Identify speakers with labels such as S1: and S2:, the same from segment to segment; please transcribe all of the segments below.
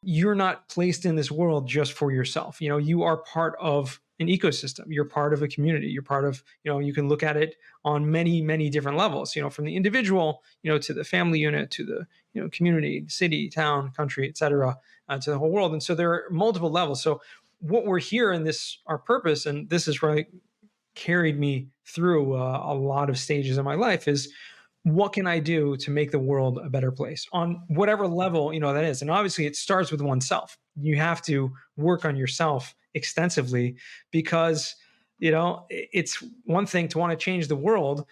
S1: you're not placed in this world just for yourself. You are part of an ecosystem. You're part of a community. You're part of, you can look at it on many, many different levels, from the individual, to the family unit, to the, community, city, town, country, et cetera, to the whole world. And so there are multiple levels. So what we're here in this, our purpose, and this is really carried me through a lot of stages of my life, is what can I do to make the world a better place on whatever level, that is. And obviously it starts with oneself. You have to work on yourself extensively because, it's one thing to want to change the world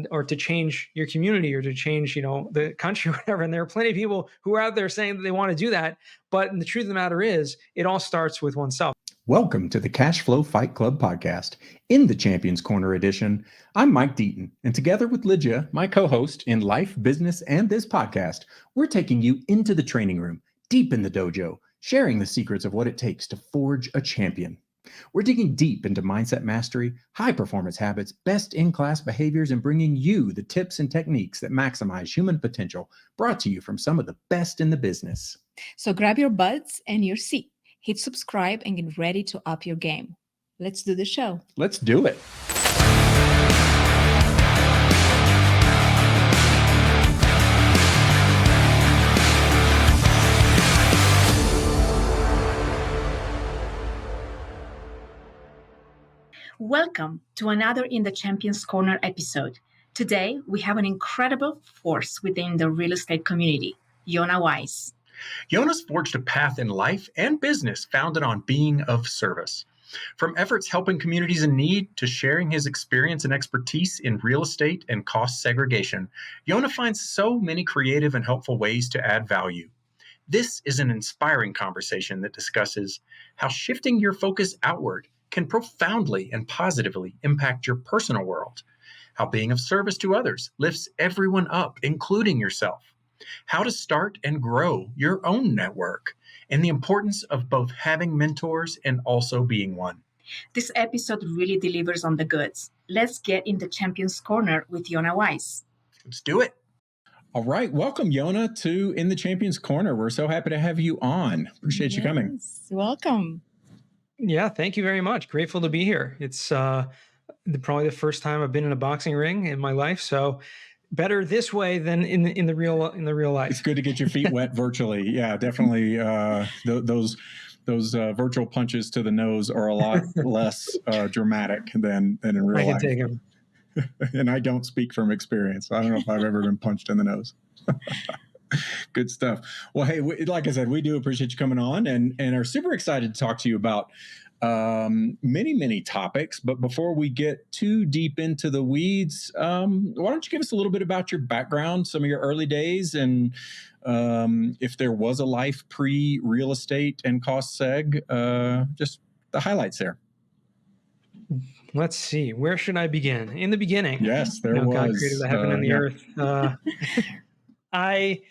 S1: or to change your community or to change, the country, or whatever. And there are plenty of people who are out there saying that they want to do that. But the truth of the matter is it all starts with oneself.
S2: Welcome to the Cashflow Fight Club podcast. In the Champions Corner edition, I'm Mike Deaton, and together with Lydia, my co-host in life, business, and this podcast, we're taking you into the training room, deep in the dojo, sharing the secrets of what it takes to forge a champion. We're digging deep into mindset mastery, high-performance habits, best-in-class behaviors, and bringing you the tips and techniques that maximize human potential, brought to you from some of the best in the business.
S3: So grab your buds and your seat. Hit subscribe and get ready to up your game. Let's do the show.
S2: Let's do it.
S4: Welcome to another In the Champions Corner episode. Today, we have an incredible force within the real estate community, Yonah Weiss.
S5: Yonah's forged a path in life and business founded on being of service. From efforts helping communities in need to sharing his experience and expertise in real estate and cost segregation, Yonah finds so many creative and helpful ways to add value. This is an inspiring conversation that discusses how shifting your focus outward can profoundly and positively impact your personal world, how being of service to others lifts everyone up, including yourself, how to start and grow your own network, and the importance of both having mentors and also being one.
S4: This episode really delivers on the goods. Let's get in the Champions Corner with Yonah Weiss.
S5: Let's do it.
S2: All right. Welcome, Yonah, to In the Champions Corner. We're so happy to have you on. Appreciate you coming.
S3: Welcome.
S1: Yeah, thank you very much. Grateful to be here. It's probably the first time I've been in a boxing ring in my life, so better this way than in the real life.
S2: It's good to get your feet wet virtually. Yeah, definitely. Those virtual punches to the nose are a lot less dramatic than in real life. I can take them. And I don't speak from experience. I don't know if I've ever been punched in the nose. Good stuff. Well, hey, like I said, we do appreciate you coming on and are super excited to talk to you about many topics. But before we get too deep into the weeds, why don't you give us a little bit about your background, some of your early days, and if there was a life pre-real estate and cost seg, just the highlights there.
S1: Let's see. Where should I begin? In the beginning.
S2: Yes, there was.
S1: God created the heaven and the earth. I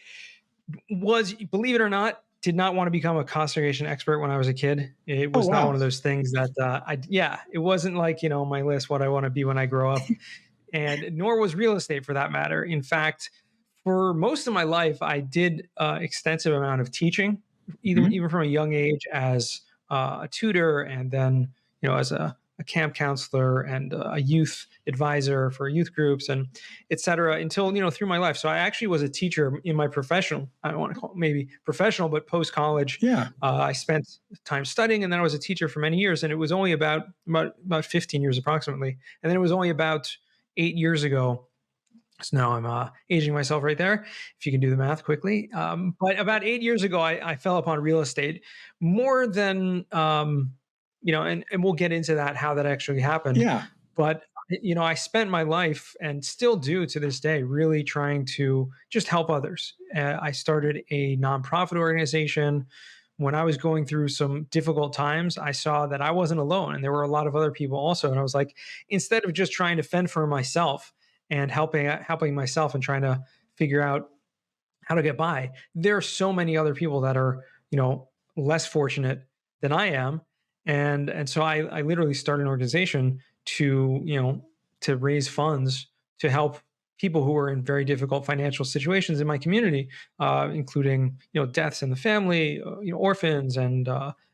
S1: was, believe it or not, did not want to become a cost segregation expert when I was a kid. It was not one of those things that it wasn't like, my list, what I want to be when I grow up, and nor was real estate for that matter. In fact, for most of my life, I did extensive amount of teaching, even from a young age as a tutor, and then, as a camp counselor and a youth advisor for youth groups and et cetera, until, through my life. So I actually was a teacher in my professional, I don't want to call it maybe professional, but post-college. Yeah. I spent time studying, and then I was a teacher for many years. And it was only about 15 years approximately. And then it was only about 8 years ago. So now I'm aging myself right there, if you can do the math quickly. But about 8 years ago, I fell upon real estate more than, and we'll get into that, how that actually happened. Yeah. But, I spent my life, and still do to this day, really trying to just help others. I started a nonprofit organization. When I was going through some difficult times, I saw that I wasn't alone, and there were a lot of other people also. And I was like, instead of just trying to fend for myself and helping myself and trying to figure out how to get by, there are so many other people that are, less fortunate than I am. And so I literally started an organization to raise funds to help people who were in very difficult financial situations in my community, including, deaths in the family, orphans and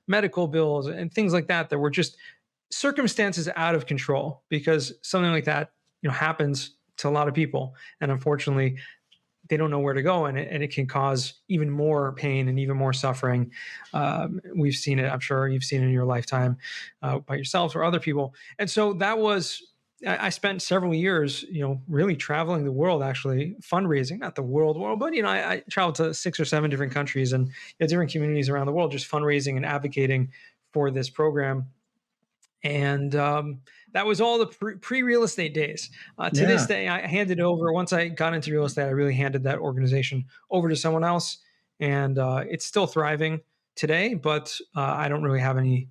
S1: medical bills and things like that were just circumstances out of control, because something like that, happens to a lot of people. And unfortunately, they don't know where to go, and it can cause even more pain and even more suffering. We've seen it. I'm sure you've seen it in your lifetime by yourselves or other people. And so I spent several years, really traveling the world, actually fundraising, not the world, but, I traveled to 6 or 7 different countries and different communities around the world, just fundraising and advocating for this program. And that was all the pre-real estate days. To this day, I handed over, once I got into real estate, I really handed that organization over to someone else. And it's still thriving today, but I don't really have any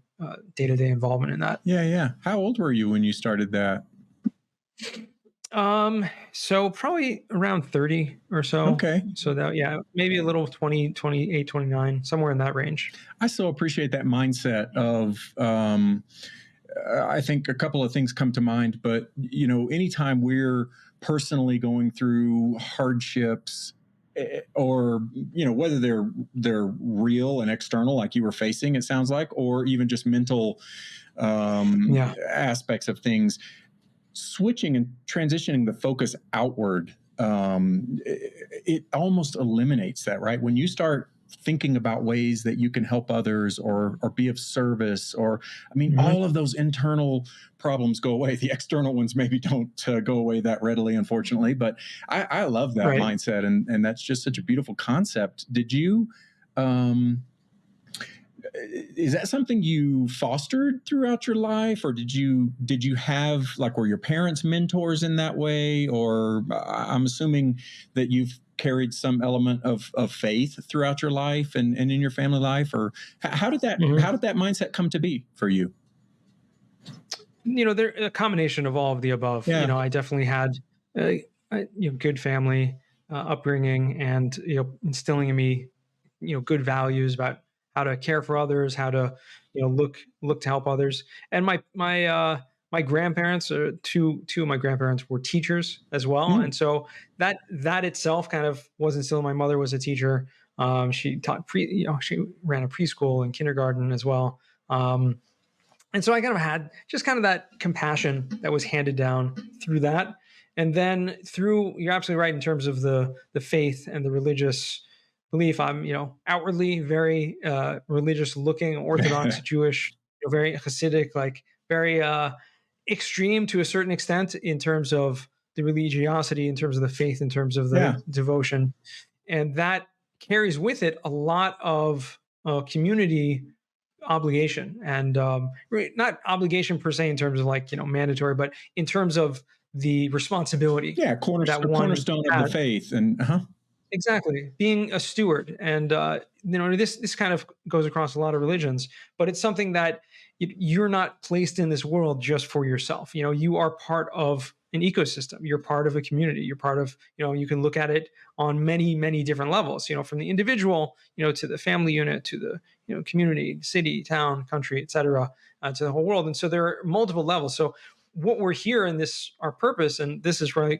S1: day-to-day involvement in that.
S2: Yeah. How old were you when you started that?
S1: So probably around 30 or so.
S2: Okay.
S1: So that, maybe a little 20, 28, 29, somewhere in that range.
S2: I so appreciate that mindset of, I think a couple of things come to mind, but anytime we're personally going through hardships, or whether they're real and external, like you were facing, it sounds like, or even just mental aspects of things, switching and transitioning the focus outward, it almost eliminates that, right? When you start thinking about ways that you can help others or be of service, or, all of those internal problems go away. The external ones maybe don't go away that readily, unfortunately, but I love that mindset. And that's just such a beautiful concept. Did you, is that something you fostered throughout your life, or did you have, were your parents mentors in that way? Or I'm assuming that you've carried some element of faith throughout your life and in your family life, or how did that mindset come to be for you?
S1: They're a combination of all of the above.
S2: Yeah.
S1: I definitely had good family upbringing, and instilling in me good values about how to care for others, how to look to help others. And my grandparents, two of my grandparents were teachers as well. And so that itself kind of was instilled. My mother was a teacher. She taught she ran a preschool and kindergarten as well. And so I kind of had just kind of that compassion that was handed down through that. And then you're absolutely right in terms of the faith and the religious belief. I'm, outwardly very religious looking, Orthodox Jewish, very Hasidic, very extreme to a certain extent in terms of the religiosity, in terms of the faith, in terms of the devotion. And that carries with it a lot of community obligation, and not obligation per se in terms of mandatory, but in terms of the responsibility.
S2: Yeah, cornerstone of the faith. And
S1: exactly, being a steward. And this kind of goes across a lot of religions, but it's something that you're not placed in this world just for yourself. You are part of an ecosystem. You're part of a community. You're part of, you can look at it on many, many different levels, from the individual, to the family unit, to the, community, city, town, country, et cetera, to the whole world. And so there are multiple levels. So what we're here in this, our purpose, and this has really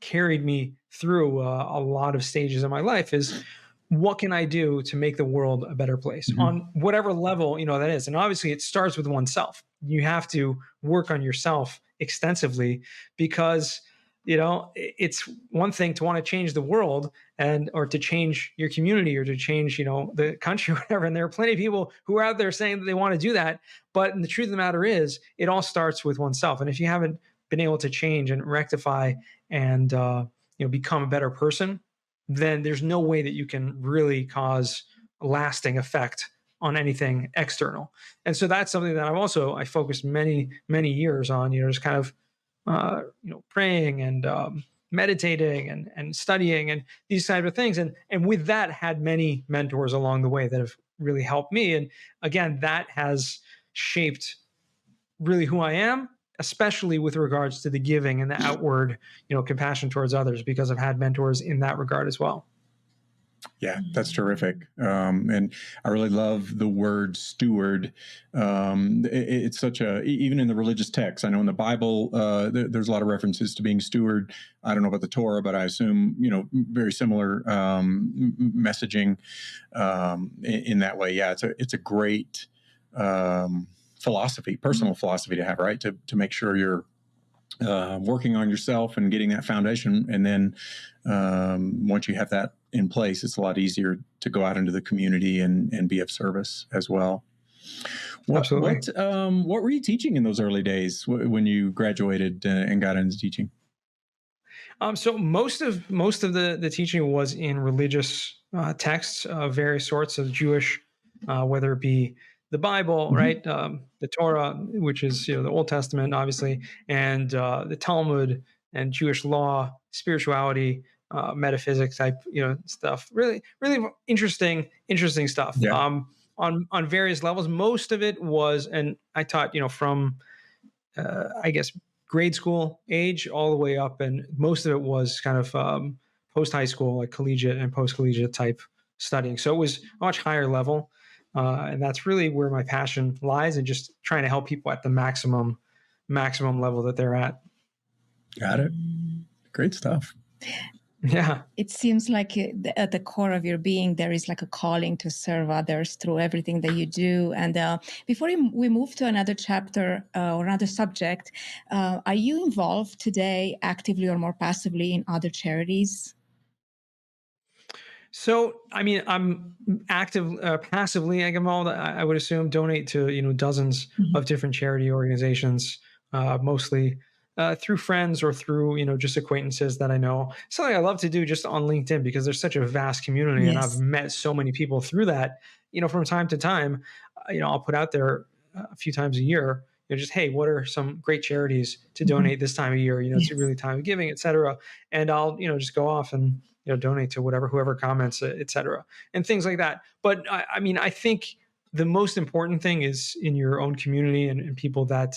S1: carried me through a lot of stages of my life, is what can I do to make the world a better place on whatever level, that is. And obviously it starts with oneself. You have to work on yourself extensively, because, it's one thing to want to change the world or to change your community or to change, the country or whatever. And there are plenty of people who are out there saying that they want to do that. But the truth of the matter is, it all starts with oneself. And if you haven't been able to change and rectify and, become a better person, then there's no way that you can really cause a lasting effect on anything external. And so that's something that I focused many, many years on, just kind of, praying and meditating and studying and these type of things. And with that, had many mentors along the way that have really helped me. And again, that has shaped really who I am, especially with regards to the giving and the outward, compassion towards others, because I've had mentors in that regard as well.
S2: Yeah, that's terrific. And I really love the word steward. It's such even in the religious texts, I know in the Bible, there's a lot of references to being steward. I don't know about the Torah, but I assume, very similar messaging in that way. Yeah, it's a great philosophy, personal philosophy to have, right? To make sure you're working on yourself and getting that foundation. And then once you have that in place, it's a lot easier to go out into the community and be of service as well.
S1: Absolutely.
S2: What were you teaching in those early days when you graduated and got into teaching?
S1: So most of the teaching was in religious texts of various sorts of Jewish, whether it be the Bible, right, the Torah, which is the Old Testament, obviously, and the Talmud and Jewish law, spirituality, metaphysics type stuff. Really, really interesting stuff.
S2: Yeah.
S1: On various levels. Most of it was, and I taught from I guess grade school age all the way up, and most of it was kind of post high school, like collegiate and post collegiate type studying. So it was a much higher level, and that's really where my passion lies, and just trying to help people at the maximum level that they're at.
S2: Got it. Great stuff.
S1: Yeah.
S3: It seems like at the core of your being, there is like a calling to serve others through everything that you do. And before we move to another chapter or another subject, are you involved today actively or more passively in other charities?
S1: So, I mean, I'm active, passively, I would assume, donate to, dozens of different charity organizations, mostly through friends or through, just acquaintances that I know. Something I love to do just on LinkedIn, because there's such a vast community, and I've met so many people through that, from time to time. I'll put out there a few times a year, just, hey, what are some great charities to donate this time of year? It's really time of giving, et cetera. And I'll, just go off and, donate to whoever comments, et cetera, and things like that. But I think the most important thing is in your own community and people that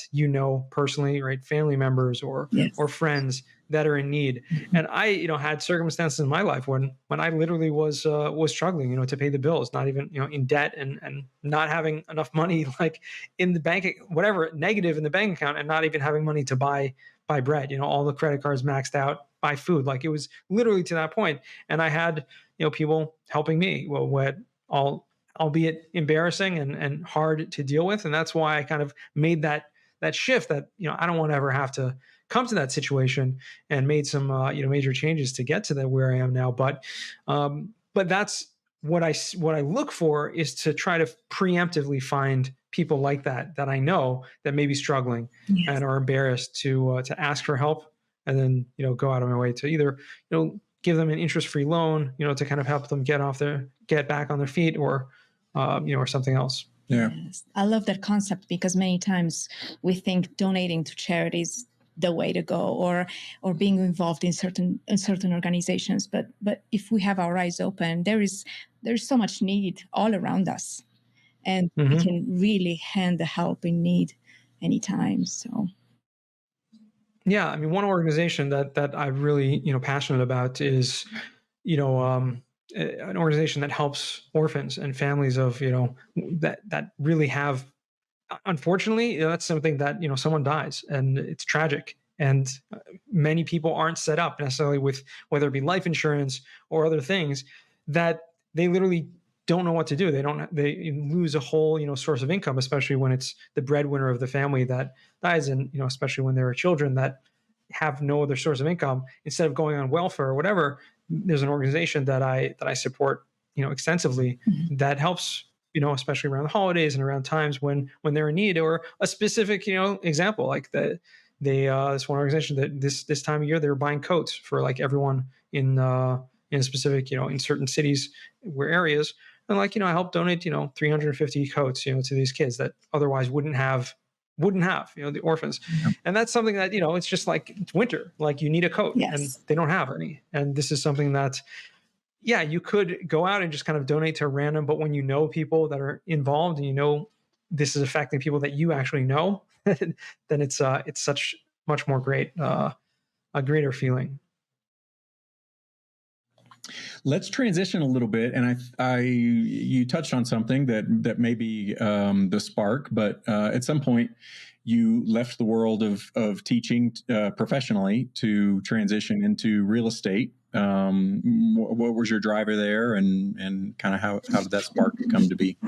S1: personally, right? Family members or friends that are in need. And I, had circumstances in my life when I literally was struggling, to pay the bills, not even, in debt and not having enough money, like in the bank, whatever, negative in the bank account, and not even having money to buy bread, all the credit cards maxed out, buy food. Like it was literally to that point. And I had, people helping me, albeit embarrassing and hard to deal with. And that's why I kind of made that shift that, I don't want to ever have to come to that situation, and made some, major changes to get to where I am now. But that's what I look for, is to try to preemptively find people like that I know that may be struggling and are embarrassed to ask for help, and then, go out of my way to either, give them an interest-free loan, to kind of help them get back on their feet, or, or something else.
S2: Yeah.
S3: Yes. I love that concept, because many times we think donating to charities the way to go, or being involved in certain organizations. But if we have our eyes open, there's so much need all around us, and we can really hand the help in need anytime. So.
S1: Yeah, I mean, one organization that I'm really, passionate about is, an organization that helps orphans and families of, that really have, unfortunately, that's something that, someone dies, and it's tragic. And many people aren't set up necessarily with, whether it be life insurance or other things, that they literally don't know what to do. They lose a whole, source of income, especially when it's the breadwinner of the family that dies. And, especially when there are children that have no other source of income, instead of going on welfare or whatever, there's an organization that I support, extensively, that helps, especially around the holidays and around times when they're in need. Or a specific, example, like this one organization that this time of year, they were buying coats for like everyone in a specific, in certain cities where areas. And like, I helped donate, 350 coats, to these kids that otherwise wouldn't have, the orphans. And that's something that, it's just like, it's winter, like you need a coat, and they don't have any. And this is something that, you could go out and just kind of donate to random, but when people that are involved, and this is affecting people that you actually know, then it's such much more great, a greater feeling.
S2: Let's transition a little bit, and you touched on something that may be the spark, but at some point you left the world of teaching professionally to transition into real estate. What was your driver there, and kind of how did that spark come to be?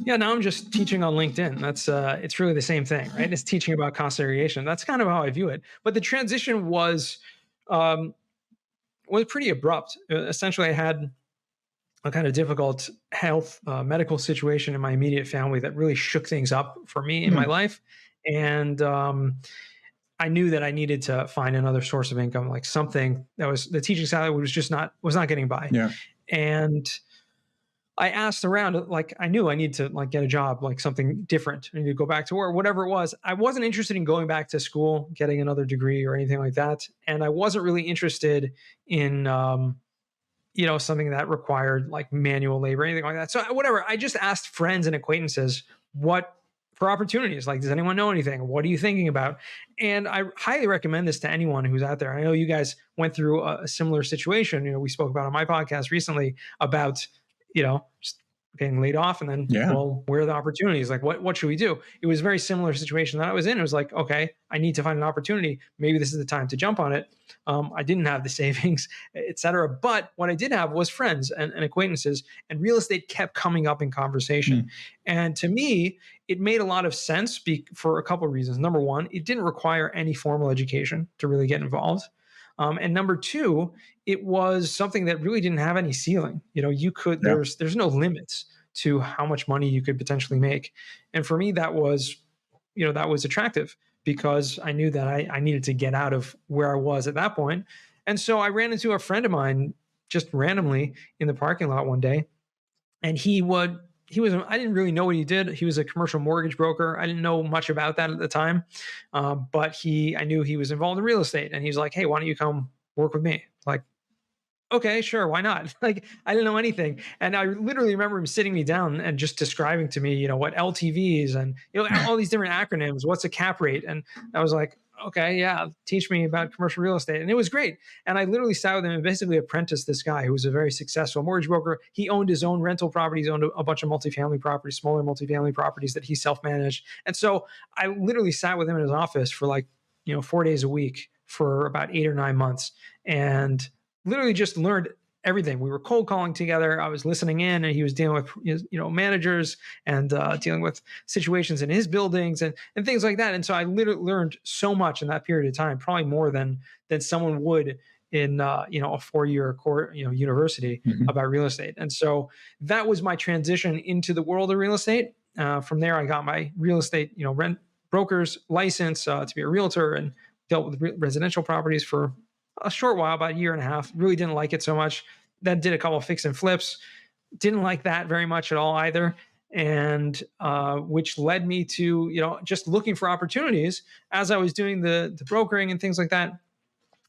S1: Yeah, now I'm just teaching on LinkedIn. That's it's really the same thing, right? It's teaching about cost segregation. That's kind of how I view it. But the transition was pretty abrupt. Essentially, I had a kind of difficult health medical situation in my immediate family that really shook things up for me in my life, and I knew that I needed to find another source of income, like something that was the teaching salary was not getting by.
S2: Yeah,
S1: and I asked around, like I knew I need to like get a job, like something different. I need to go back to work, whatever it was. I wasn't interested in going back to school, getting another degree or anything like that. And I wasn't really interested in, something that required like manual labor, anything like that. So whatever, I just asked friends and acquaintances for opportunities. Like, does anyone know anything? What are you thinking about? And I highly recommend this to anyone who's out there. I know you guys went through a similar situation. We spoke about on my podcast recently about, just getting laid off and then, well, where are the opportunities? Like, what should we do? It was a very similar situation that I was in. It was like, okay, I need to find an opportunity. Maybe this is the time to jump on it. I didn't have the savings, et cetera. But what I did have was friends and acquaintances, and real estate kept coming up in conversation. And to me, it made a lot of sense for a couple of reasons. Number one, it didn't require any formal education to really get involved. And number two, it was something that really didn't have any ceiling. There's no limits to how much money you could potentially make. And for me, that was attractive because I knew that I needed to get out of where I was at that point. And so I ran into a friend of mine just randomly in the parking lot one day. And I didn't really know what he did. He was a commercial mortgage broker. I didn't know much about that at the time. But I knew he was involved in real estate, and he's like, hey, why don't you come work with me? Like, okay, sure. Why not? Like, I didn't know anything. And I literally remember him sitting me down and just describing to me, what LTVs and, all these different acronyms, what's a cap rate. And I was like, okay, yeah, teach me about commercial real estate. And it was great. And I literally sat with him and basically apprenticed this guy who was a very successful mortgage broker. He owned his own rental properties, owned a bunch of multifamily properties, smaller multifamily properties that he self-managed. And so I literally sat with him in his office for 4 days a week for about 8 or 9 months, and literally just learned everything. We were cold calling together. I was listening in, and he was dealing with managers and dealing with situations in his buildings and things like that. And so I literally learned so much in that period of time, probably more than someone would in a 4-year university about real estate. And so that was my transition into the world of real estate. From there, I got my real estate rent broker's license to be a realtor, and dealt with residential properties for a short while, about 1.5 years. Really didn't like it so much. Then did a couple of fix and flips. Didn't like that very much at all either. And which led me to, just looking for opportunities as I was doing the brokering and things like that.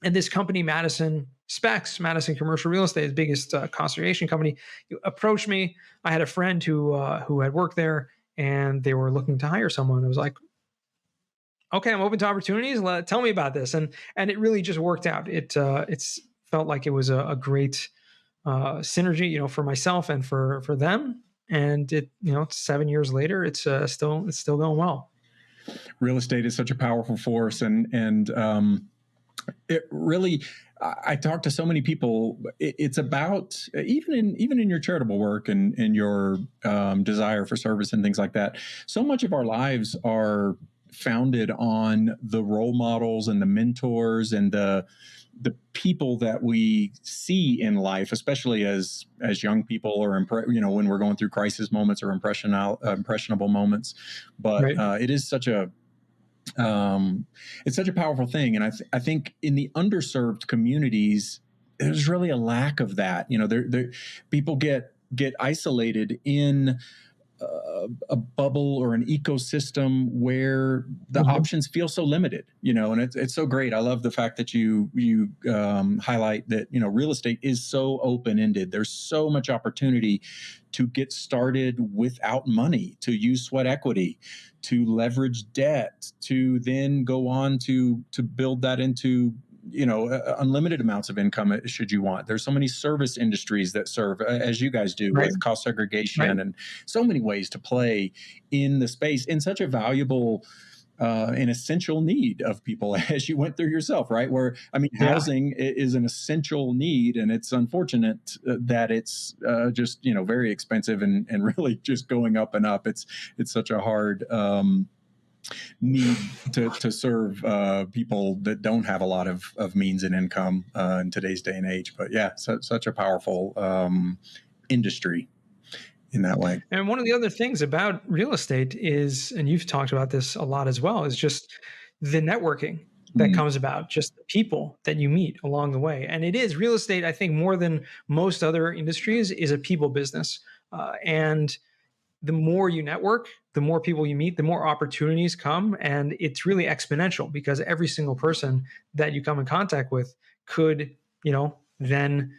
S1: And this company, Madison SPECS, Madison Commercial Real Estate, the biggest cost segregation company, approached me. I had a friend who had worked there, and they were looking to hire someone. I was like, okay, I'm open to opportunities. Tell me about this. And it really just worked out. It's felt like it was a great synergy, for myself and for them. And 7 years later, it's still going well.
S2: Real estate is such a powerful force, and it really. I talk to so many people. It's about even in your charitable work and your desire for service and things like that. So much of our lives are founded on the role models and the mentors and the people that we see in life, especially as young people, or when we're going through crisis moments or impressionable moments. But right. It is such a it's such a powerful thing, and I think in the underserved communities, there's really a lack of that. People get isolated in a bubble or an ecosystem where the options feel so limited, and it's so great. I love the fact that you highlight that, real estate is so open-ended. There's so much opportunity to get started without money, to use sweat equity, to leverage debt, to then go on to build that into unlimited amounts of income should you want. There's so many service industries that serve, as you guys do,
S1: Right.
S2: with cost segregation,
S1: Right.
S2: and so many ways to play in the space in such a valuable an essential need of people, as you went through yourself, right? Where, I mean, housing is an essential need, and it's unfortunate that it's just, very expensive and really just going up and up. It's such a hard need to serve people that don't have a lot of means and income in today's day and age. But yeah, such a powerful industry in that way.
S1: And one of the other things about real estate is, and you've talked about this a lot as well, is just the networking that comes about, just the people that you meet along the way. And it is real estate, I think, more than most other industries, is a people business. And the more you network, the more people you meet, the more opportunities come. And it's really exponential, because every single person that you come in contact with could, then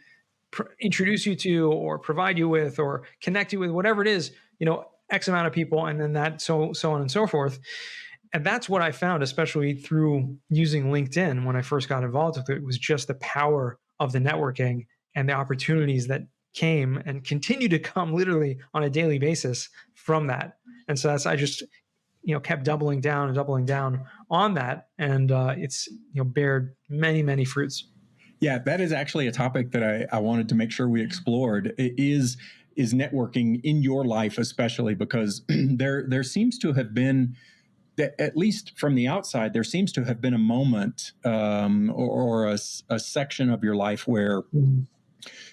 S1: introduce you to, or provide you with, or connect you with, whatever it is, X amount of people, and then that so on and so forth. And that's what I found, especially through using LinkedIn when I first got involved with it, was just the power of the networking and the opportunities that came and continue to come literally on a daily basis from that. And so I just, kept doubling down on that. And it's, bared many, many fruits.
S2: Yeah, that is actually a topic that I wanted to make sure we explored. Is networking in your life, especially because there seems to have been, at least from the outside, there seems to have been a moment or a section of your life where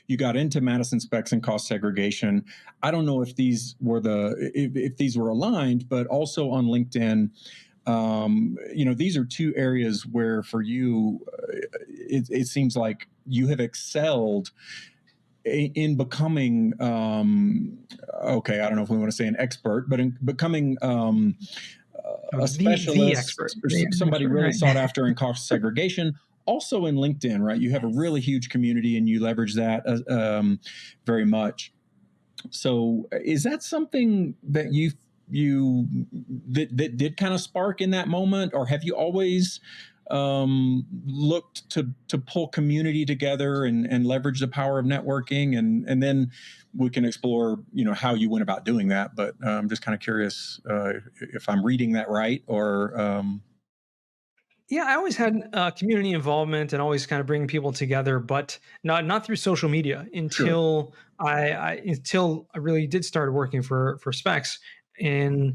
S2: you got into Madison SPECS and cost segregation. I don't know if these were if these were aligned, but also on LinkedIn. These are two areas where for you, it seems like you have excelled in becoming, I don't know if we want to say an expert, but in becoming a specialist,
S1: the expert.
S2: Somebody really sought after in cost segregation. Also in LinkedIn, right? You have a really huge community and you leverage that very much. So is that something that that did kind of spark in that moment, or have you always looked to pull community together and leverage the power of networking? And then we can explore, how you went about doing that. But I'm just kind of curious if I'm reading that right, or.
S1: Yeah, I always had community involvement and always kind of bringing people together, but not through social media until until I really did start working for SPECS. And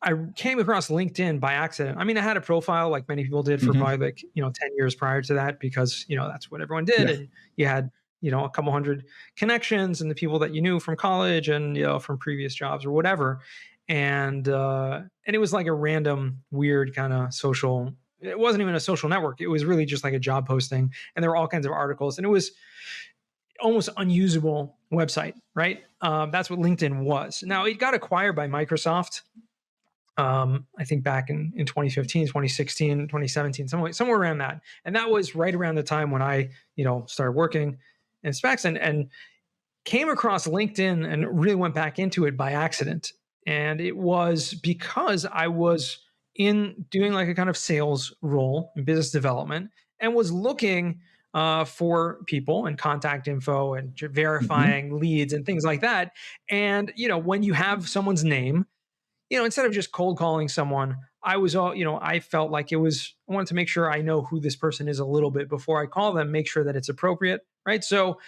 S1: I came across LinkedIn by accident. I mean, I had a profile like many people did for probably 10 years prior to that, because, that's what everyone did. Yeah. And you had, a couple hundred connections and the people that you knew from college and, from previous jobs or whatever. And it was like a random, weird kind of social. It wasn't even a social network. It was really just like a job posting, and there were all kinds of articles, and it was almost unusable website, right? That's what LinkedIn was. Now, it got acquired by Microsoft, I think back in 2015, 2016, 2017, somewhere around that. And that was right around the time when I, started working in SPECS and came across LinkedIn and really went back into it by accident. And it was because I was in doing like a kind of sales role in business development and was looking for people and contact info and verifying leads and things like that. And, when you have someone's name, instead of just cold calling someone, I felt like I wanted to make sure I know who this person is a little bit before I call them, make sure that it's appropriate, right? So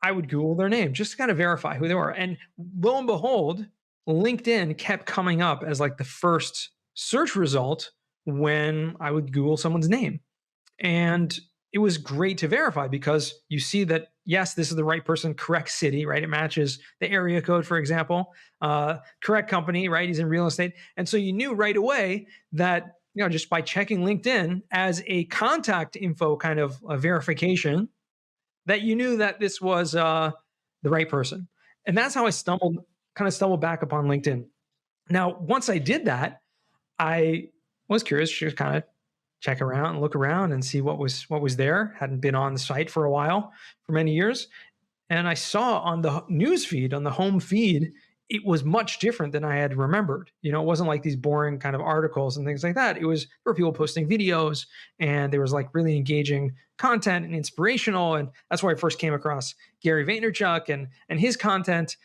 S1: I would Google their name just to kind of verify who they were. And lo and behold, LinkedIn kept coming up as like the first search result when I would Google someone's name. And it was great to verify because you see that, yes, this is the right person, correct city, right? It matches the area code, for example, correct company, right? He's in real estate. And so you knew right away that, just by checking LinkedIn as a contact info kind of a verification, that you knew that this was the right person. And that's how I stumbled back upon LinkedIn. Now, once I did that, I was curious to kind of check around and look around and see what was there. Hadn't been on the site for a while, for many years. And I saw on the news feed, on the home feed, it was much different than I had remembered. It wasn't like these boring kind of articles and things like that. There were people posting videos, and there was like really engaging content and inspirational. And that's where I first came across Gary Vaynerchuk and his content,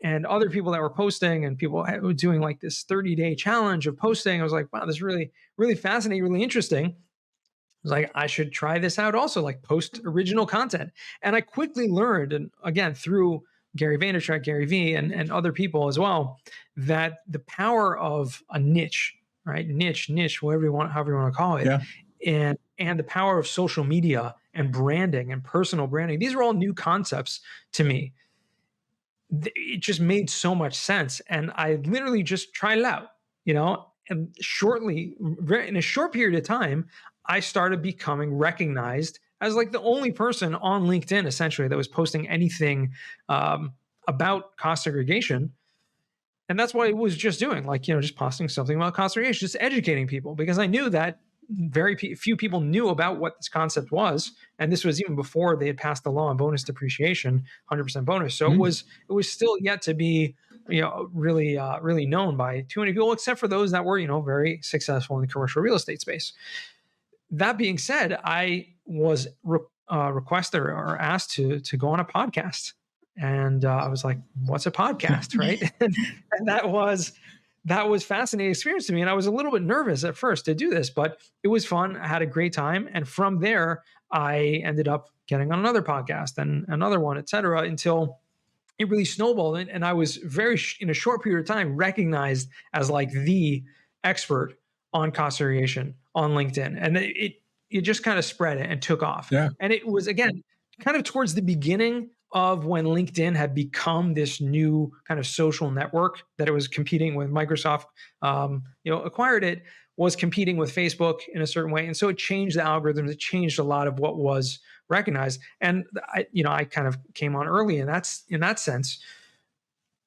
S1: and other people that were posting, and people were doing like this 30-day challenge of posting. I was like, wow, this is really, really fascinating, really interesting. I was like, I should try this out also, like post original content. And I quickly learned, and again, through Gary Vaynerchuk, Gary V, and other people as well, that the power of a niche, right? Niche, however you want to call it. Yeah. And the power of social media and branding and personal branding. These are all new concepts to me. It just made so much sense. And I literally just tried it out, and in a short period of time, I started becoming recognized as like the only person on LinkedIn, essentially, that was posting anything about cost segregation. And that's what I was just doing, like, just posting something about cost segregation, just educating people, because I knew that very few people knew about what this concept was. And this was even before they had passed the law on bonus depreciation, 100% bonus. So it was still yet to be, really known by too many people, except for those that were, very successful in the commercial real estate space. That being said, I was requested or asked to go on a podcast, and I was like, "What's a podcast?" Right? and that was fascinating experience to me, and I was a little bit nervous at first to do this, but it was fun. I had a great time, and from there, I ended up getting on another podcast and another one, et cetera, until it really snowballed, and I was in a short period of time recognized as like the expert on cost segregation on LinkedIn. And it just kind of spread and took off.
S2: Yeah.
S1: And it was, again, kind of towards the beginning of when LinkedIn had become this new kind of social network that it was competing with. Microsoft, acquired it, was competing with Facebook in a certain way. And so it changed the algorithms. It changed a lot of what was recognized. And I kind of came on early in that sense.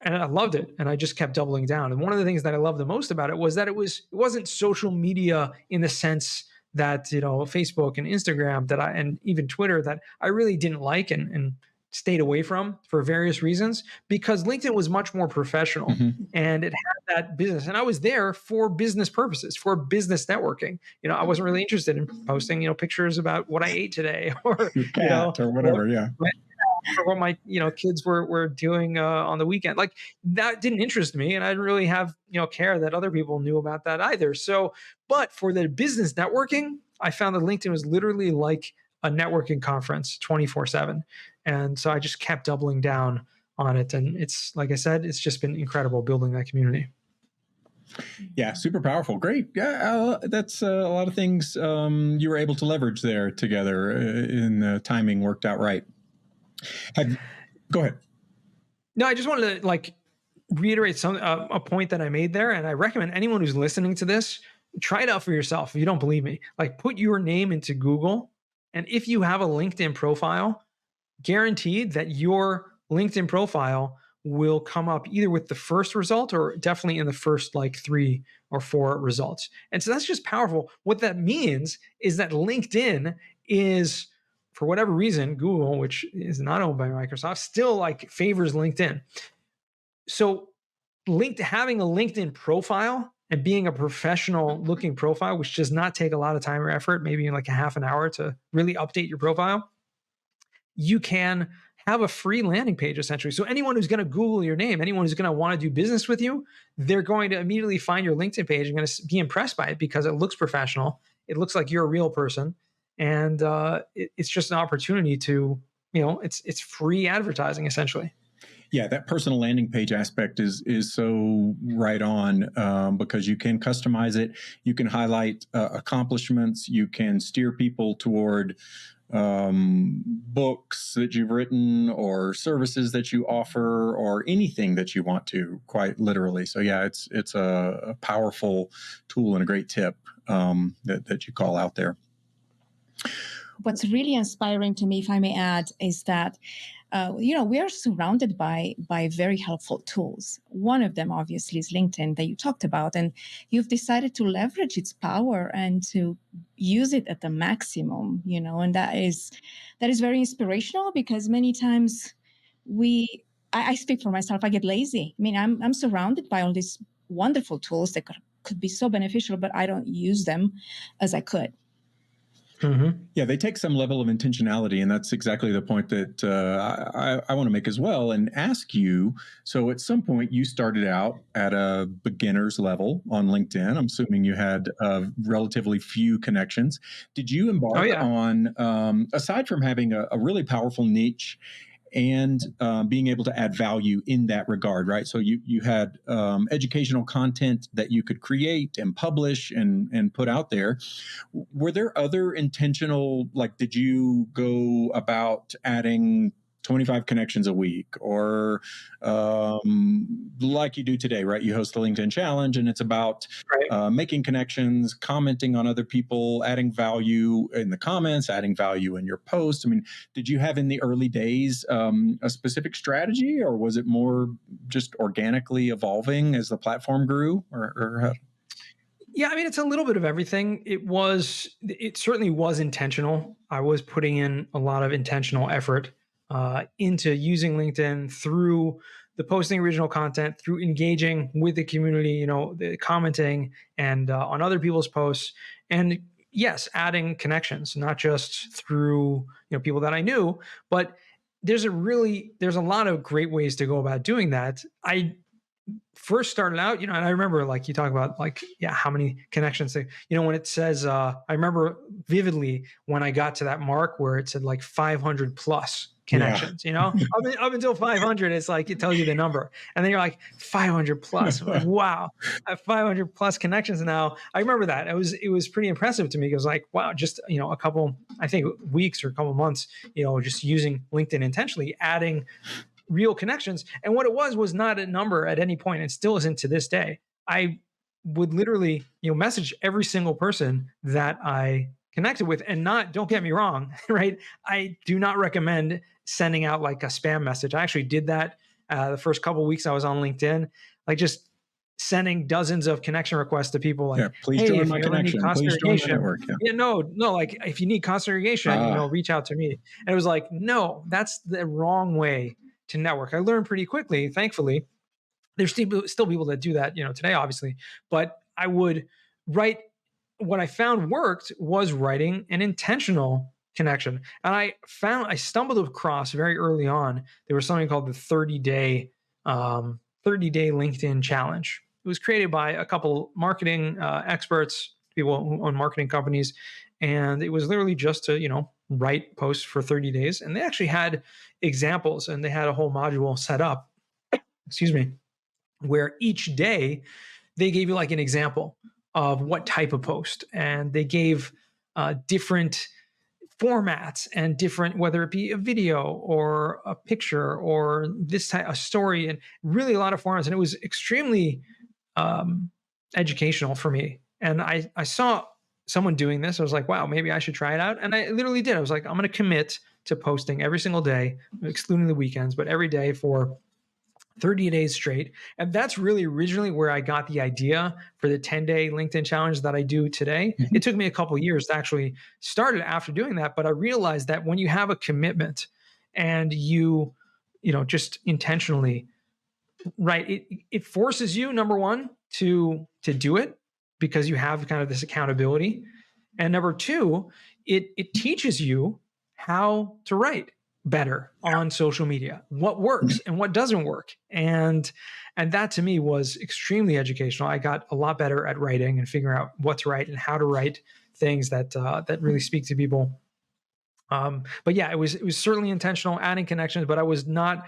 S1: And I loved it, and I just kept doubling down. And one of the things that I loved the most about it was that it wasn't social media in the sense that Facebook and Instagram and even Twitter that I really didn't like and stayed away from for various reasons, because LinkedIn was much more professional, and it had that business. And I was there for business purposes, for business networking. I wasn't really interested in posting pictures about what I ate today or
S2: or whatever.
S1: Or what my kids were doing on the weekend. Like, that didn't interest me, and I didn't really have care that other people knew about that either. So, but for the business networking, I found that LinkedIn was literally like a networking conference 24/7, and so I just kept doubling down on it. And it's, like I said, it's just been incredible building that community.
S2: Yeah, super powerful. Great. Yeah, that's a lot of things you were able to leverage there together, and the timing worked out right. Go ahead.
S1: No, I just wanted to reiterate a point that I made there, and I recommend anyone who's listening to this, try it out for yourself. If you don't believe me, put your name into Google, and if you have a LinkedIn profile, guaranteed that your LinkedIn profile will come up either with the first result or definitely in the first 3 or 4 results. And so that's just powerful. What that means is that LinkedIn is, for whatever reason, Google, which is not owned by Microsoft, still favors LinkedIn. So having a LinkedIn profile and being a professional looking profile, which does not take a lot of time or effort, maybe a half an hour to really update your profile, you can have a free landing page, essentially. So anyone who's going to Google your name, anyone who's going to want to do business with you, they're going to immediately find your LinkedIn page and going to be impressed by it because it looks professional. It looks like you're a real person. And it's just an opportunity to, it's free advertising, essentially.
S2: Yeah, that personal landing page aspect is so right on, because you can customize it. You can highlight accomplishments. You can steer people toward books that you've written or services that you offer or anything that you want to, quite literally. So yeah, it's a powerful tool and a great tip that you call out there.
S3: What's really inspiring to me, if I may add, is that we are surrounded by very helpful tools. One of them, obviously, is LinkedIn that you talked about, and you've decided to leverage its power and to use it at the maximum. And that is very inspirational, because many times I speak for myself. I get lazy. I mean, I'm surrounded by all these wonderful tools that could be so beneficial, but I don't use them as I could.
S2: Mm-hmm. Yeah, they take some level of intentionality, and that's exactly the point that I want to make as well, and ask you. So at some point, you started out at a beginner's level on LinkedIn. I'm assuming you had relatively few connections. Did you embark on, aside from having a really powerful niche and being able to add value in that regard, right? So you had educational content that you could create and publish and put out there. Were there other intentional, like, did you go about adding 25 connections a week, or like you do today, right? You host the LinkedIn Challenge, and it's about making connections, commenting on other people, adding value in the comments, adding value in your posts. I mean, did you have in the early days a specific strategy, or was it more just organically evolving as the platform grew, or how?
S1: Yeah, I mean, it's a little bit of everything. It certainly was intentional. I was putting in a lot of intentional effort into using LinkedIn through the posting original content, through engaging with the community, the commenting and on other people's posts. And yes, adding connections, not just through, people that I knew, but there's a lot of great ways to go about doing that. I first started out, and I remember, like, you talk about, like, how many connections when it says, I remember vividly when I got to that mark where it said like 500 plus connections, up until 500, it's like, it tells you the number. And then you're like 500 plus, like, wow, I have 500 plus connections now. I remember that it was pretty impressive to me. It was like, wow, just, a couple, I think weeks or a couple months, just using LinkedIn intentionally, adding real connections. And what it was not a number at any point. It still isn't to this day. I would literally, message every single person that I connected with, and don't get me wrong, right? I do not recommend sending out like a spam message. I actually did that the first couple of weeks I was on LinkedIn, like just sending dozens of connection requests to people, like,
S2: please
S1: hey,
S2: join my connection. Please join my network.
S1: Like, if you need constant irrigation, reach out to me. And it was like, no, that's the wrong way to network. I learned pretty quickly, thankfully. There's still people that do that, today, obviously. But I would write, what I found worked was writing an intentional connection. And I stumbled across very early on, there was something called the 30-day LinkedIn challenge. It was created by a couple marketing experts, people who own marketing companies. And it was literally just to, write posts for 30 days. And they actually had examples, and they had a whole module set up, where each day they gave you like an example of what type of post. And they gave different formats and different, whether it be a video or a picture or this type, a story, and really a lot of formats. And it was extremely educational for me. And I saw someone doing this. I was like, wow, maybe I should try it out. And I literally did. I was like, I'm going to commit to posting every single day, excluding the weekends, but every day for 30 days straight. And that's really originally where I got the idea for the 10-day LinkedIn challenge that I do today. Mm-hmm. It took me a couple of years to actually start it after doing that. But I realized that when you have a commitment and you just intentionally, right, it forces you, number one, to do it, because you have kind of this accountability. And number two, it teaches you how to write better on social media, what works and what doesn't work. And that to me was extremely educational. I got a lot better at writing and figuring out what to write and how to write things that really speak to people. But yeah, it was certainly intentional, adding connections, but I was not,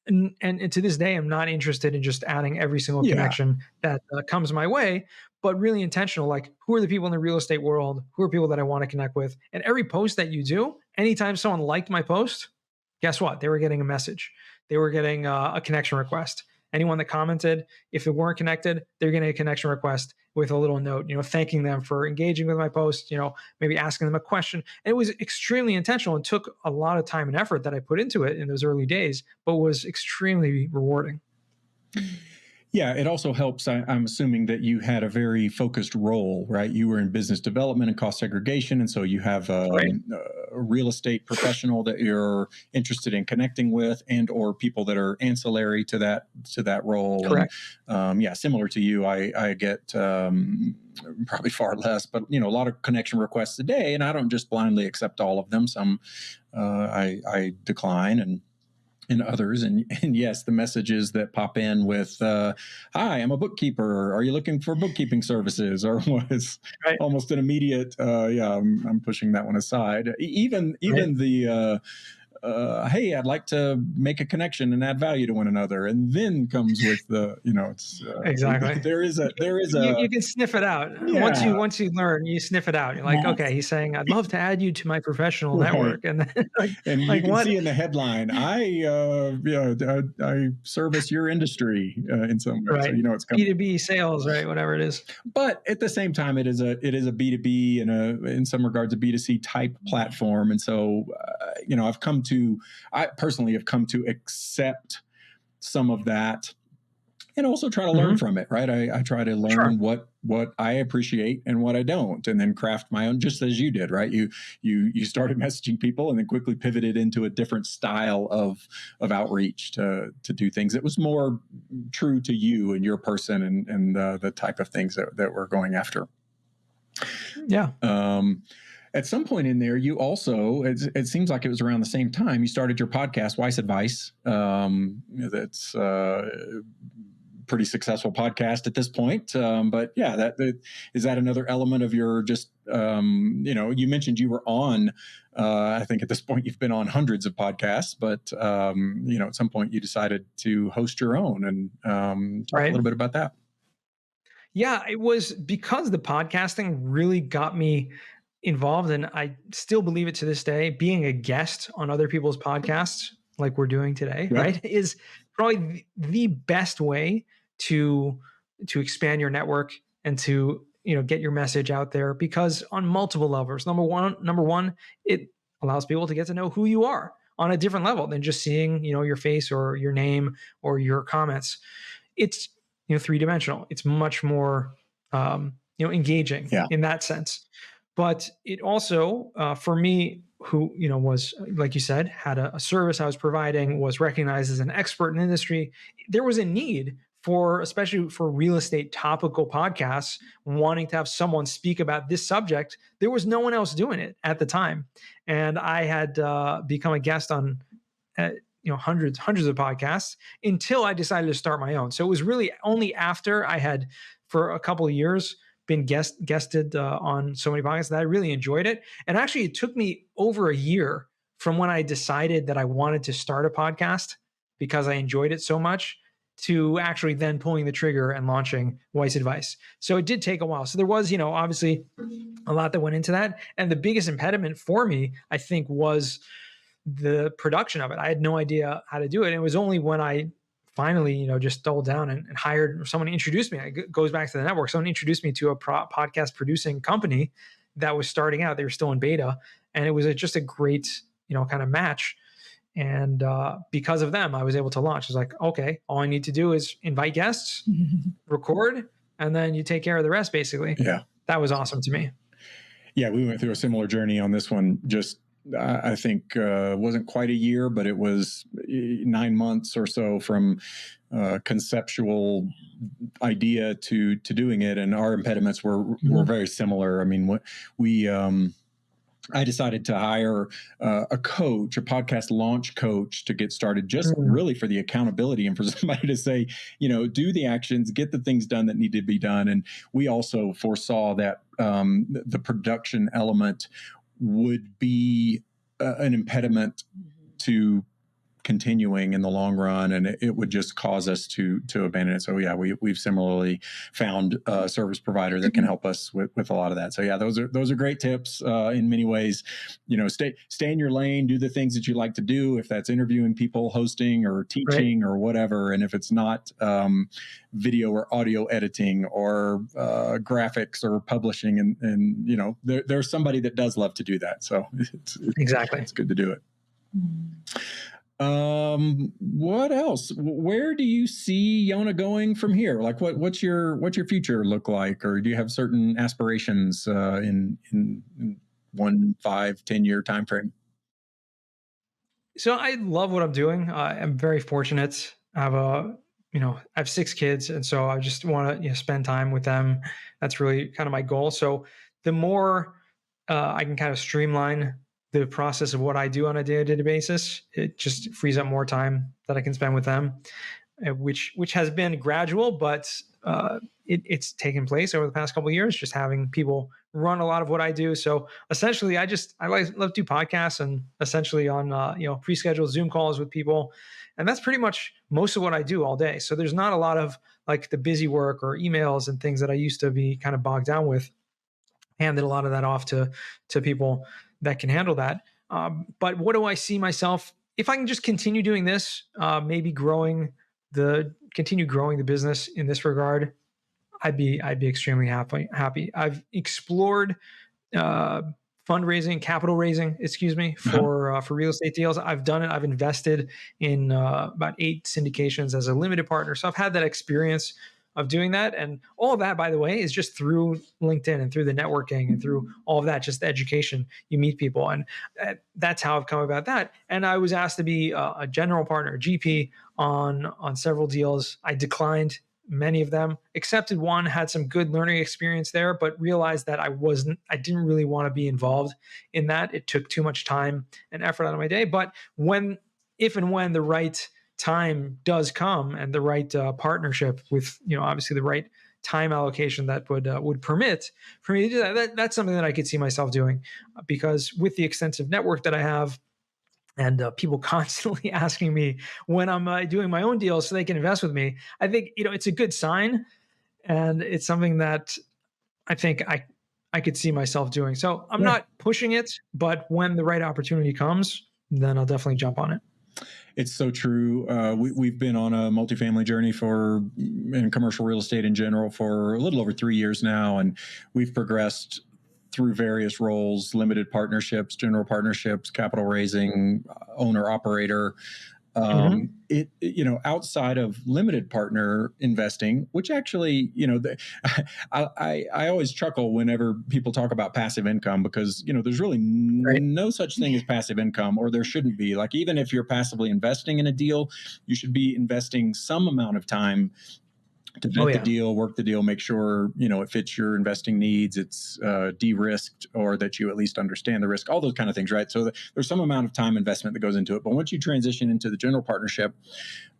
S1: and to this day, I'm not interested in just adding every single connection that comes my way, but really intentional. Like, who are the people in the real estate world? Who are people that I want to connect with? And every post that you do, anytime someone liked my post, guess what? They were getting a message. They were getting a connection request. Anyone that commented, if they weren't connected, they're getting a connection request with a little note, thanking them for engaging with my post, maybe asking them a question. And it was extremely intentional and took a lot of time and effort that I put into it in those early days, but was extremely rewarding.
S2: Yeah, it also helps. I'm assuming that you had a very focused role, right? You were in business development and cost segregation, and so you have a real estate professional that you're interested in connecting with, and or people that are ancillary to that role.
S1: Correct.
S2: And yeah, similar to you, I get probably far less, but a lot of connection requests a day, and I don't just blindly accept all of them. Some I decline, and others. And yes, the messages that pop in with, hi, I'm a bookkeeper. Are you looking for bookkeeping services? Or was almost an immediate, yeah, I'm pushing that one aside. Even the, hey, I'd like to make a connection and add value to one another. And then comes with the, it's
S1: exactly.
S2: There is
S1: you can sniff it out.
S2: Yeah.
S1: Once you learn, you sniff it out. You're like, okay, he's saying, I'd love to add you to my professional network. And then
S2: and you can see in the headline, I service your industry in some way.
S1: Right.
S2: So, it's coming.
S1: B2B sales, right? Whatever it is.
S2: But at the same time, it is a B2B and in some regards, a B2C type platform. And so, I personally have come to accept some of that and also try to learn from it, right? I try to learn what I appreciate and what I don't, and then craft my own, just as you did, right? You started messaging people and then quickly pivoted into a different style of outreach to do things that was more true to you and your person and the type of things that we're going after.
S1: Yeah.
S2: At some point in there, you also, it seems like it was around the same time, you started your podcast, Weiss Advice. That's pretty successful podcast at this point. But yeah, is that another element of your just, you mentioned you were on, I think at this point you've been on hundreds of podcasts, but, at some point you decided to host your own and talk a little bit about that.
S1: Yeah, it was because the podcasting really got me involved, and I still believe it to this day, being a guest on other people's podcasts like we're doing today, right, is probably the best way to expand your network and to get your message out there, because on multiple levels. Number one, it allows people to get to know who you are on a different level than just seeing your face or your name or your comments. It's three-dimensional. It's much more engaging in that sense. But it also, for me, who was, like you said, had a service I was providing, was recognized as an expert in the industry, there was a need for, especially for real estate topical podcasts, wanting to have someone speak about this subject. There was no one else doing it at the time, and I had become a guest on hundreds of podcasts until I decided to start my own. So it was really only after I had, for a couple of years, been guested on so many podcasts that I really enjoyed it. And actually, it took me over a year from when I decided that I wanted to start a podcast because I enjoyed it so much to actually then pulling the trigger and launching Weiss Advice. So it did take a while. So there was, obviously a lot that went into that. And the biggest impediment for me, I think, was the production of it. I had no idea how to do it. And it was only when I finally, just doubled down and hired someone to introduce me. It goes back to the network. Someone introduced me to a podcast producing company that was starting out. They were still in beta, and it was just a great, kind of match. And because of them, I was able to launch. It's like, okay, all I need to do is invite guests, record, and then you take care of the rest, basically.
S2: Yeah.
S1: That was awesome to me.
S2: Yeah, we went through a similar journey on this one. Just I think wasn't quite a year, but it was 9 months or so from conceptual idea to doing it, and our impediments were very similar. I mean, I decided to hire a coach, a podcast launch coach, to get started, just really for the accountability and for somebody to say, do the actions, get the things done that need to be done. And we also foresaw that the production element would be an impediment to continuing in the long run, and it would just cause us to abandon it. So yeah, we've similarly found a service provider that can help us with a lot of that. So yeah, those are great tips in many ways. Stay in your lane, do the things that you like to do, if that's interviewing people, hosting, or teaching, or whatever. And if it's not video or audio editing or graphics or publishing, and there's somebody that does love to do that. So it's good to do it. What else? Where do you see Yonah going from here? Like, what's your future look like, or do you have certain aspirations in 1, 5, 10-year time frame?
S1: So I love what I'm doing. I'm very fortunate. I have 6 kids, and so I just want to spend time with them. That's really kind of my goal. So the more I can kind of streamline the process of what I do on a day-to-day basis, it just frees up more time that I can spend with them, which has been gradual, but it's taken place over the past couple of years. Just having people run a lot of what I do. So essentially, I love to do podcasts and essentially on pre-scheduled Zoom calls with people, and that's pretty much most of what I do all day. So there's not a lot of like the busy work or emails and things that I used to be kind of bogged down with. Handed a lot of that off to people that can handle that. But what do I see myself if I can just continue doing this? Maybe continue growing the business in this regard. I'd be extremely happy. I've explored fundraising, capital raising, for real estate deals. I've done it. I've invested in about 8 syndications as a limited partner. So I've had that experience of doing that. And all of that, by the way, is just through LinkedIn and through the networking and through all of that, just the education. You meet people. And that's how I've come about that. And I was asked to be a general partner, a GP on several deals. I declined many of them, accepted one, had some good learning experience there, but realized that I didn't really want to be involved in that. It took too much time and effort out of my day. But if and when the right time does come and the right partnership with, obviously the right time allocation that would permit for me to do that, that's something that I could see myself doing, because with the extensive network that I have and people constantly asking me when I'm doing my own deals so they can invest with me, I think, it's a good sign, and it's something that I think I could see myself doing. So I'm not pushing it, but when the right opportunity comes, then I'll definitely jump on it.
S2: It's so true. We've been on a multifamily journey in commercial real estate in general for a little over 3 years now, and we've progressed through various roles: limited partnerships, general partnerships, capital raising, owner operator. Outside of limited partner investing, which actually, I always chuckle whenever people talk about passive income, because, there's really no such thing as passive income, or there shouldn't be. Like, even if you're passively investing in a deal, you should be investing some amount of time to vet the deal, work the deal, make sure, it fits your investing needs, it's de-risked, or that you at least understand the risk, all those kind of things, right? So there's some amount of time investment that goes into it. But once you transition into the general partnership,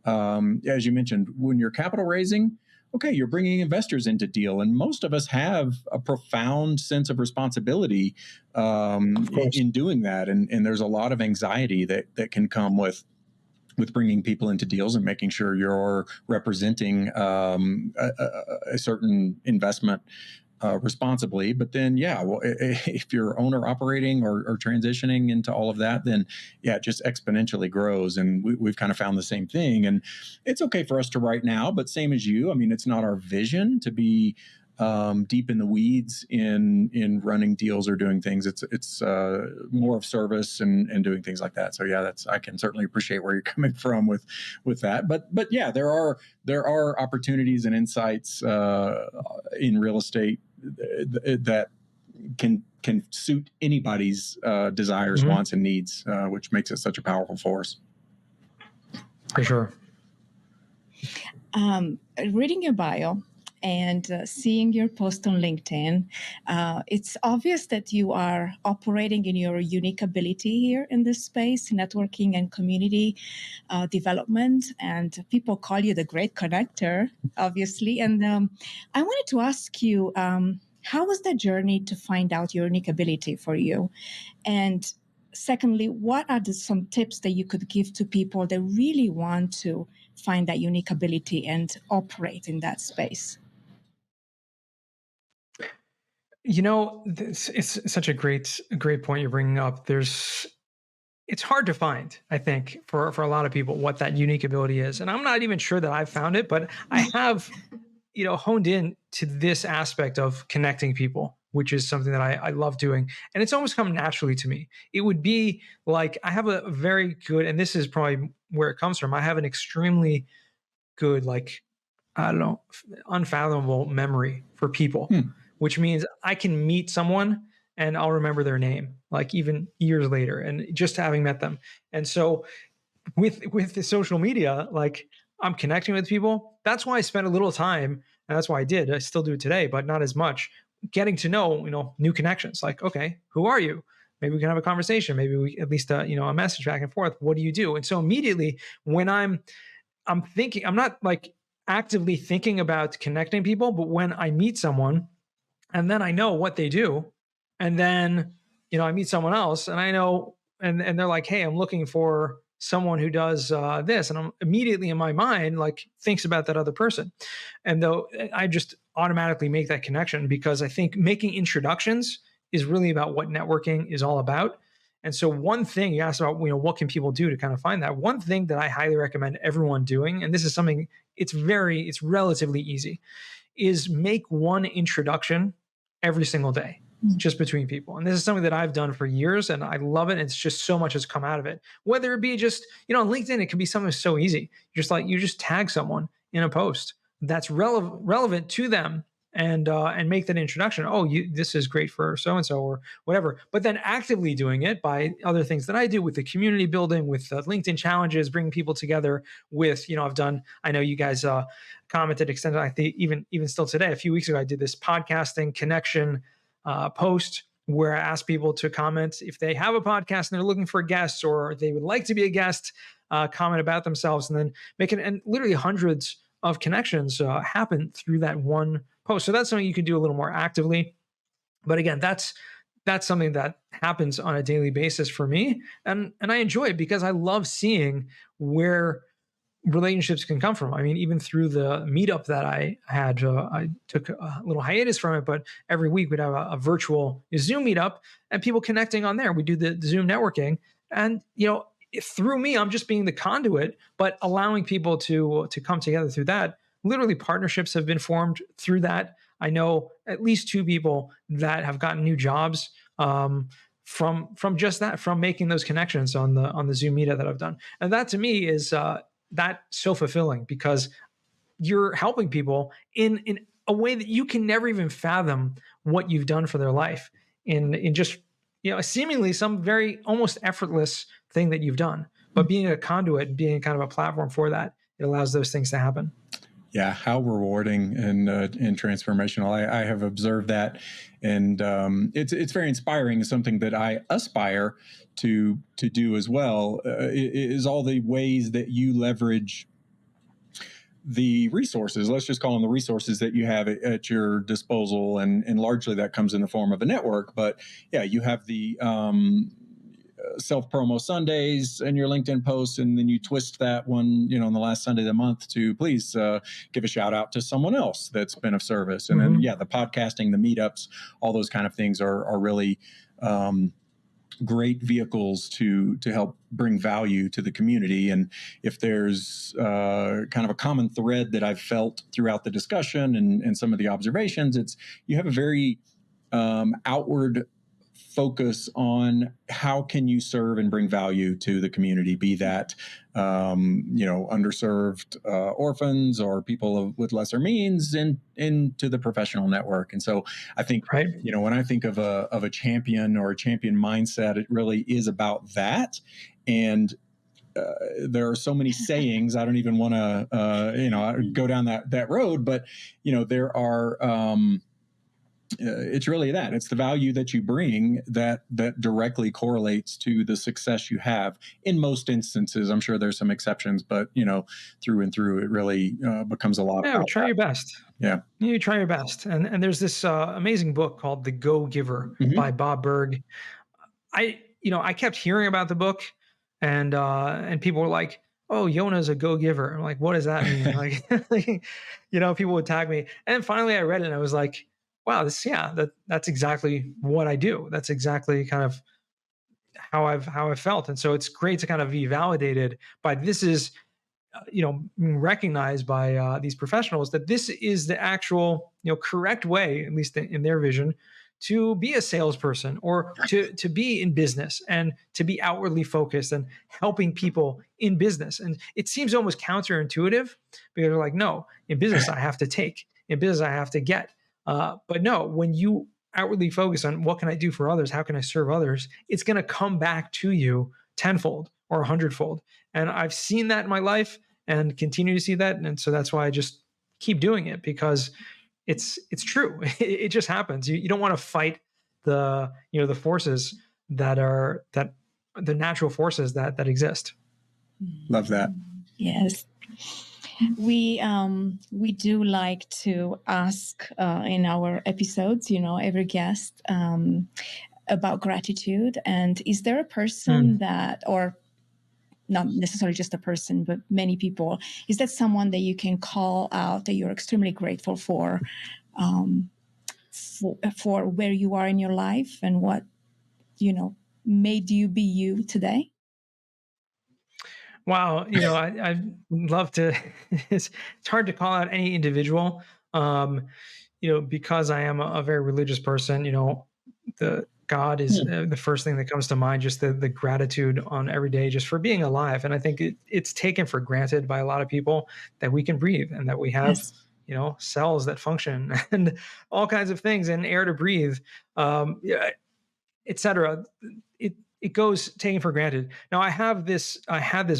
S2: as you mentioned, when you're capital raising, okay, you're bringing investors into deal. And most of us have a profound sense of responsibility in doing that. And there's a lot of anxiety that can come with bringing people into deals and making sure you're representing a certain investment responsibly. But then, if you're owner operating or transitioning into all of that, then it just exponentially grows. And we've kind of found the same thing. And it's okay for us to right now, but same as you, I mean, it's not our vision to be deep in the weeds in running deals or doing things. It's more of service and doing things like that. So I can certainly appreciate where you're coming from with that. But there are opportunities and insights in real estate that can suit anybody's desires, wants, and needs, which makes it such a powerful force.
S1: For sure.
S3: Reading your bio and seeing your post on LinkedIn, it's obvious that you are operating in your unique ability here in this space, networking and community development, and people call you the great connector, obviously. And I wanted to ask you, how was the journey to find out your unique ability for you? And secondly, what are some tips that you could give to people that really want to find that unique ability and operate in that space?
S1: It's such a great point you're bringing up. It's hard to find, I think, for a lot of people, what that unique ability is. And I'm not even sure that I've found it, but I have, honed in to this aspect of connecting people. which is something that I love doing. And it's almost come naturally to me. It would be like, I have a very good, and this is probably where it comes from, I have an extremely good, like, I don't know, unfathomable memory for people, which means I can meet someone and I'll remember their name, like even years later, and just having met them. And so with the social media, like, I'm connecting with people. That's why I spent a little time, and that's why I still do it today, but not as much, getting to know, new connections. Like, okay, who are you? Maybe we can have a conversation. Maybe we at least, a message back and forth. What do you do? And so immediately when I'm thinking, I'm not like actively thinking about connecting people, but when I meet someone and then I know what they do, and then, I meet someone else and I know, and they're like, hey, I'm looking for someone who does this. And I'm immediately in my mind, like, thinks about that other person. And though I just automatically make that connection, because I think making introductions is really about what networking is all about. And so one thing you asked about, what can people do to kind of find that? One thing that I highly recommend everyone doing, and this is something, it's relatively easy, is make one introduction every single day, just between people. And this is something that I've done for years and I love it. It's just so much has come out of it. Whether it be just, on LinkedIn, it can be something so easy. Just like, you just tag someone in a post that's relevant to them, and make that introduction. Oh, this is great for so-and-so or whatever. But then actively doing it by other things that I do with the community building, with LinkedIn challenges, bringing people together with, I know you guys commented extended, I think even still today, a few weeks ago, I did this podcasting connection post where I asked people to comment if they have a podcast and they're looking for guests, or they would like to be a guest, comment about themselves, and then and literally hundreds of connections happen through that one post. So that's something you can do a little more actively. But again, that's something that happens on a daily basis for me. And I enjoy it because I love seeing where relationships can come from. I mean, even through the meetup that I had, I took a little hiatus from it, but every week we'd have a virtual Zoom meetup and people connecting on there. We do the Zoom networking, and, through me, I'm just being the conduit, but allowing people to come together through that. Literally, partnerships have been formed through that. I know at least 2 people that have gotten new jobs from just that, from making those connections on the Zoom meetup that I've done. And that to me is that so fulfilling, because you're helping people in a way that you can never even fathom what you've done for their life in just, seemingly some very almost effortless thing that you've done. But being a conduit, being kind of a platform for that, it allows those things to happen.
S2: Yeah, how rewarding and transformational. I have observed that, and it's very inspiring. Something that I aspire to do as well is all the ways that you leverage the resources. Let's just call them the resources that you have at your disposal, and largely that comes in the form of a network. But yeah, you have the self-promo Sundays and your LinkedIn posts, and then you twist that one, on the last Sunday of the month to please give a shout out to someone else that's been of service. And then, the podcasting, the meetups, all those kind of things are really great vehicles to help bring value to the community. And if there's kind of a common thread that I've felt throughout the discussion and some of the observations, it's you have a very outward focus on how can you serve and bring value to the community, be that, underserved orphans or people with lesser means into the professional network. And so I think, when I think of a champion or a champion mindset, it really is about that. And there are so many sayings, I don't even want to, go down that road, but, there are, it's really that. It's the value that you bring that directly correlates to the success you have. In most instances, I'm sure there's some exceptions, but through and through, it really becomes a lot.
S1: Yeah, try your best.
S2: Yeah,
S1: you try your best. And there's this amazing book called The Go-Giver by Bob Burg. I kept hearing about the book, and people were like, "Oh, Yonah's a go-giver." I'm like, "What does that mean?" People would tag me, and finally I read it, and I was like, wow, that's exactly what I do. That's exactly kind of how I've felt. And so it's great to kind of be validated by this is, recognized by these professionals that this is the actual, correct way, at least in their vision, to be a salesperson or to be in business and to be outwardly focused and helping people in business. And it seems almost counterintuitive because they're like, no, in business, I have to take. In business, I have to get. But no, when you outwardly focus on what can I do for others, how can I serve others, it's going to come back to you tenfold or 100-fold. And I've seen that in my life and continue to see that. And so that's why I just keep doing it, because it's true. It just happens. You don't want to fight the forces that are the natural forces that exist.
S2: Love that.
S3: Yes. We do like to ask in our episodes, every guest about gratitude. And is there a person that, or not necessarily just a person, but many people, is that someone that you can call out that you're extremely grateful for where you are in your life and what, made you be you today?
S1: Wow. I'd love to, it's hard to call out any individual, because I am a very religious person. The God is the first thing that comes to mind, just the gratitude on every day, just for being alive. And I think it's taken for granted by a lot of people that we can breathe and that we have, cells that function and all kinds of things and air to breathe, et cetera. It goes taken for granted. Now I had this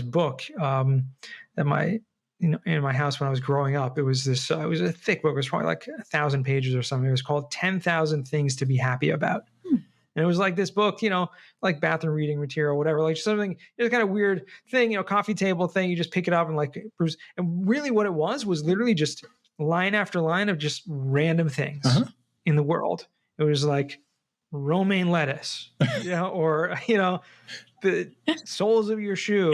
S1: book that in my house when I was growing up. It was this, it was a thick book. It was probably like 1,000 pages or something. It was called 10,000 Things to Be Happy About. And it was like this book, like bathroom reading material, whatever, like something, it's kind of weird thing, coffee table thing. You just pick it up and like, and really what it was literally just line after line of just random things in the world. It was like romaine lettuce, or, the soles of your shoe,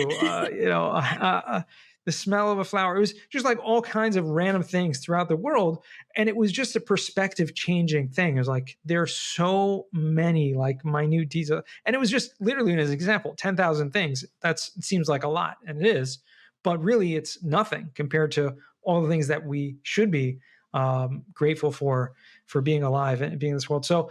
S1: the smell of a flower. It was just like all kinds of random things throughout the world. And it was just a perspective changing thing. It was like, there's so many like minute details. And it was just literally as an example, 10,000 things. It seems like a lot, and it is, but really it's nothing compared to all the things that we should be grateful for being alive and being in this world. So,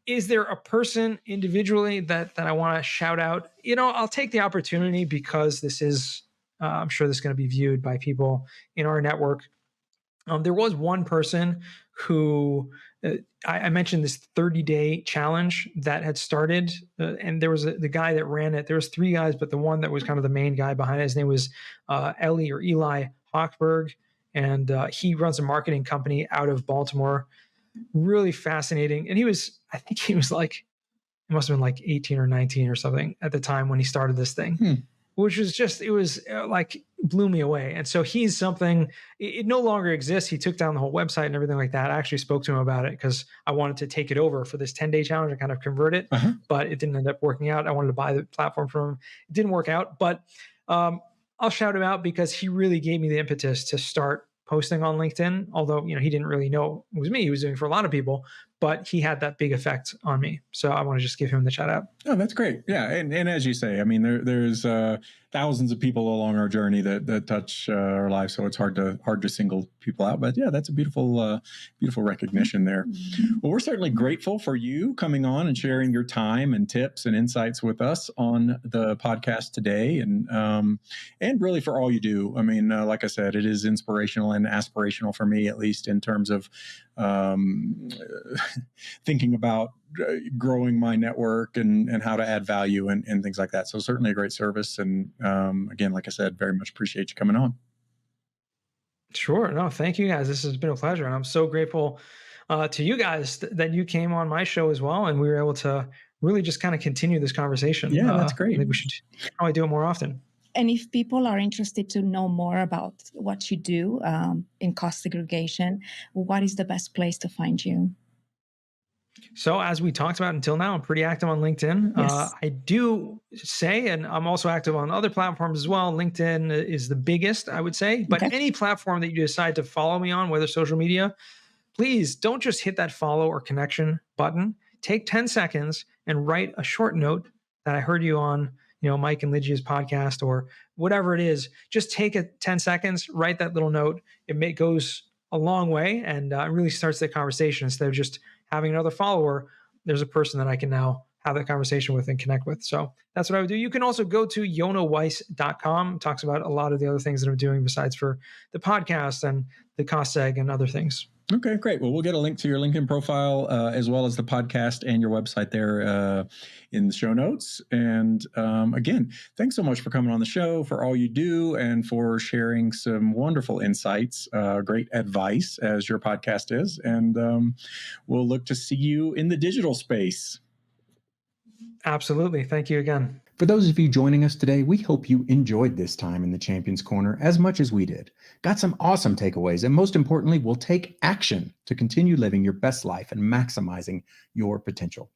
S1: is there a person individually that I want to shout out? I'll take the opportunity because this is, I'm sure this is going to be viewed by people in our network. There was one person who I mentioned this 30-day challenge that had started, and there was the guy that ran it. There was 3 guys, but the one that was kind of the main guy behind it, his name was Eli Hochberg, and he runs a marketing company out of Baltimore. Really fascinating. And I think he was like, it must have been like 18 or 19 or something at the time when he started this thing, which was just, it was like blew me away. And so he's something, it no longer exists. He took down the whole website and everything like that. I actually spoke to him about it because I wanted to take it over for this 10-day challenge and kind of convert it, but it didn't end up working out. I wanted to buy the platform from him. It didn't work out, but I'll shout him out because he really gave me the impetus to start posting on LinkedIn, although, he didn't really know it was me. He was doing it for a lot of people, but he had that big effect on me. So I want to just give him the shout out.
S2: Oh, that's great. Yeah. And as you say, I mean, there's thousands of people along our journey that touch our lives. So it's hard to single people out, but yeah, that's a beautiful recognition there. Well, we're certainly grateful for you coming on and sharing your time and tips and insights with us on the podcast today. And really for all you do. I mean, like I said, it is inspirational and aspirational for me, at least in terms of thinking about growing my network and how to add value and things like that. So certainly a great service. And again, like I said, very much appreciate you coming on.
S1: Sure. No, thank you guys. This has been a pleasure. And I'm so grateful to you guys that you came on my show as well. And we were able to really just kind of continue this conversation.
S2: Yeah, that's great.
S1: I think we should probably do it more often.
S3: And if people are interested to know more about what you do in cost segregation, what is the best place to find you?
S1: So as we talked about until now, I'm pretty active on LinkedIn.
S3: Yes.
S1: I do say, and I'm also active on other platforms as well. LinkedIn is the biggest, I would say. But any platform that you decide to follow me on, whether social media, please don't just hit that follow or connection button. Take 10 seconds and write a short note that I heard you on, Mike and Lygia's podcast or whatever it is. Just take 10 seconds, write that little note. It goes a long way and it really starts the conversation instead of just having another follower, there's a person that I can now have that conversation with and connect with. So that's what I would do. You can also go to yonahweiss.com. It talks about a lot of the other things that I'm doing besides for the podcast and the cost seg and other things.
S2: Okay, great. Well, we'll get a link to your LinkedIn profile as well as the podcast and your website there in the show notes. And again, thanks so much for coming on the show, for all you do, and for sharing some wonderful insights, great advice as your podcast is. And we'll look to see you in the digital space.
S1: Absolutely. Thank you again.
S6: For those of you joining us today, we hope you enjoyed this time in the Champions Corner as much as we did. Got some awesome takeaways, and most importantly, will take action to continue living your best life and maximizing your potential.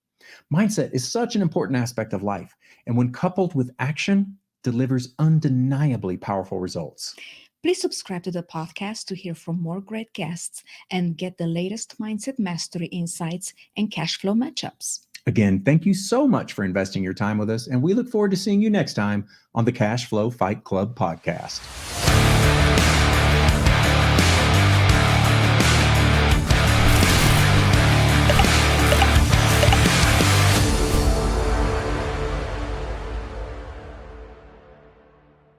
S6: Mindset is such an important aspect of life, and when coupled with action, delivers undeniably powerful results.
S3: Please subscribe to the podcast to hear from more great guests and get the latest mindset mastery insights and cash flow matchups.
S6: Again, thank you so much for investing your time with us, and we look forward to seeing you next time on the Cash Flow Fight Club podcast.